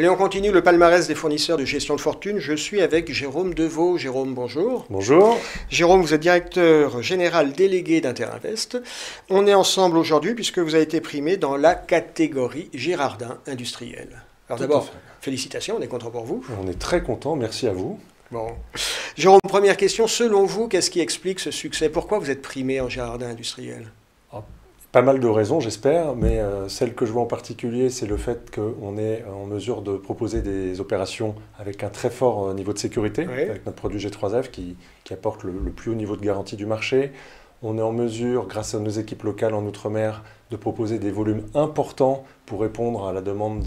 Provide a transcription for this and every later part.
Allez, on continue le palmarès des fournisseurs de gestion de fortune. Je suis avec Jérôme Deveau. Jérôme, bonjour. Bonjour. Jérôme, vous êtes directeur général délégué d'Interinvest. On est ensemble aujourd'hui puisque vous avez été primé dans la catégorie Girardin industriel. Alors d'abord, félicitations, on est content pour vous. On est très content, merci à vous. Bon. Jérôme, première question. Selon vous, qu'est-ce qui explique ce succès? Pourquoi vous êtes primé en Girardin industriel? Pas mal de raisons, j'espère, mais celle que je vois en particulier, c'est le fait qu'on est en mesure de proposer des opérations avec un très fort niveau de sécurité, oui, avec notre produit G3F qui apporte le plus haut niveau de garantie du marché. On est en mesure, grâce à nos équipes locales en Outre-mer, de proposer des volumes importants pour répondre à la demande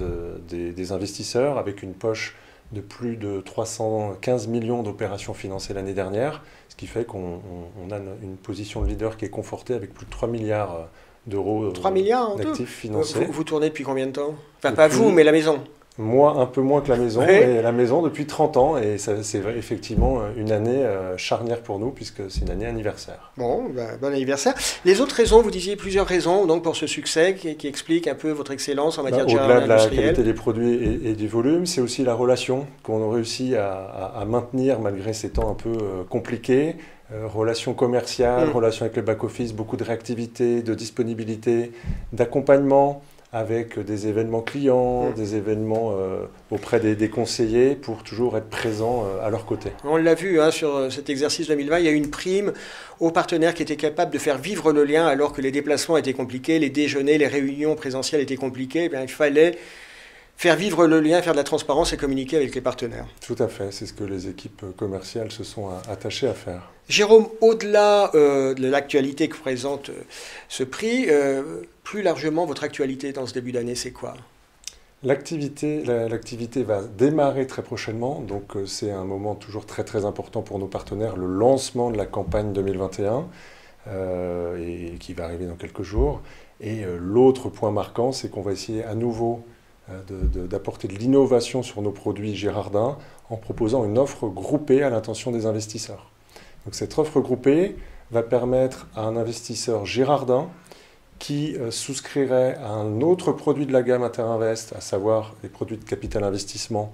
des investisseurs, avec une poche de plus de 315 millions d'opérations financées l'année dernière, ce qui fait qu'on a une position de leader qui est confortée avec plus de 3 milliards d'euros 3 milliards d'actifs financés. Vous tournez depuis combien de temps? Enfin, pas vous, mais la maison. Moi, un peu moins que la maison, Oui. mais la maison depuis 30 ans, et c'est effectivement une année charnière pour nous, puisque c'est une année anniversaire. Bon, bon anniversaire. Les autres raisons, vous disiez plusieurs raisons donc, pour ce succès qui expliquent un peu votre excellence en matière de au-delà de la industriel. qualité des produits et du volume, c'est aussi la relation qu'on a réussi à maintenir malgré ces temps un peu compliqués. Relations commerciales, relations avec le back-office, beaucoup de réactivité, de disponibilité, d'accompagnement, avec des événements clients, des événements auprès des conseillers pour toujours être présent à leur côté. On l'a vu sur cet exercice 2020, il y a eu une prime aux partenaires qui étaient capables de faire vivre le lien alors que les déplacements étaient compliqués, les déjeuners, les réunions présentielles étaient compliquées. Eh bien, il fallait faire vivre le lien, faire de la transparence et communiquer avec les partenaires. Tout à fait, c'est ce que les équipes commerciales se sont attachées à faire. Jérôme, au-delà de l'actualité que présente ce prix, plus largement, votre actualité dans ce début d'année, c'est quoi? L'activité va démarrer très prochainement, donc c'est un moment toujours très très important pour nos partenaires, le lancement de la campagne 2021, et qui va arriver dans quelques jours. Et l'autre point marquant, c'est qu'on va essayer à nouveau d'apporter de l'innovation sur nos produits Girardin en proposant une offre groupée à l'intention des investisseurs. Donc cette offre groupée va permettre à un investisseur Girardin qui souscrirait à un autre produit de la gamme Interinvest, à savoir les produits de capital investissement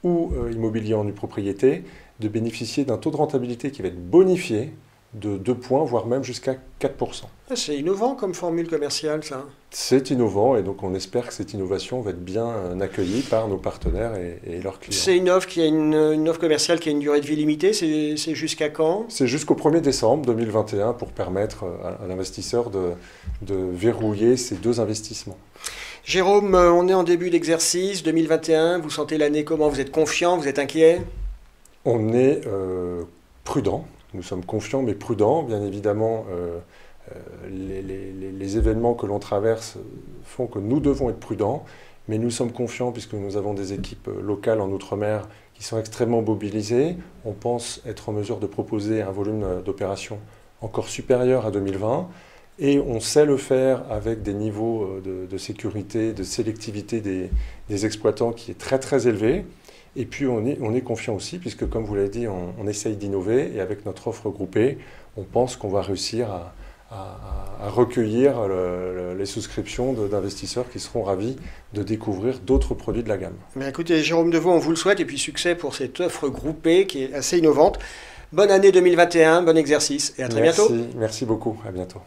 ou immobilier en nue propriété, de bénéficier d'un taux de rentabilité qui va être bonifié de 2 points, voire même jusqu'à 4%. C'est innovant comme formule commerciale, ça. C'est innovant et donc on espère que cette innovation va être bien accueillie par nos partenaires et leurs clients. C'est une offre une offre commerciale qui a une durée de vie limitée, c'est jusqu'à quand? C'est jusqu'au 1er décembre 2021 pour permettre à l'investisseur de verrouiller ces 2 investissements. Jérôme, on est en début d'exercice 2021, vous sentez l'année comment? Vous êtes confiant, vous êtes inquiet? On est prudent. Nous sommes confiants mais prudents. Bien évidemment, les événements que l'on traverse font que nous devons être prudents, mais nous sommes confiants puisque nous avons des équipes locales en Outre-mer qui sont extrêmement mobilisées. On pense être en mesure de proposer un volume d'opérations encore supérieur à 2020 et on sait le faire avec des niveaux de sécurité, de sélectivité des exploitants qui est très très élevé. Et puis on est confiant aussi, puisque comme vous l'avez dit, on essaye d'innover, et avec notre offre groupée, on pense qu'on va réussir à recueillir les souscriptions d'investisseurs qui seront ravis de découvrir d'autres produits de la gamme. Bien, écoutez, Jérôme Deveau, on vous le souhaite, et puis succès pour cette offre groupée qui est assez innovante. Bonne année 2021, bon exercice, et à très bientôt. Merci beaucoup, à bientôt.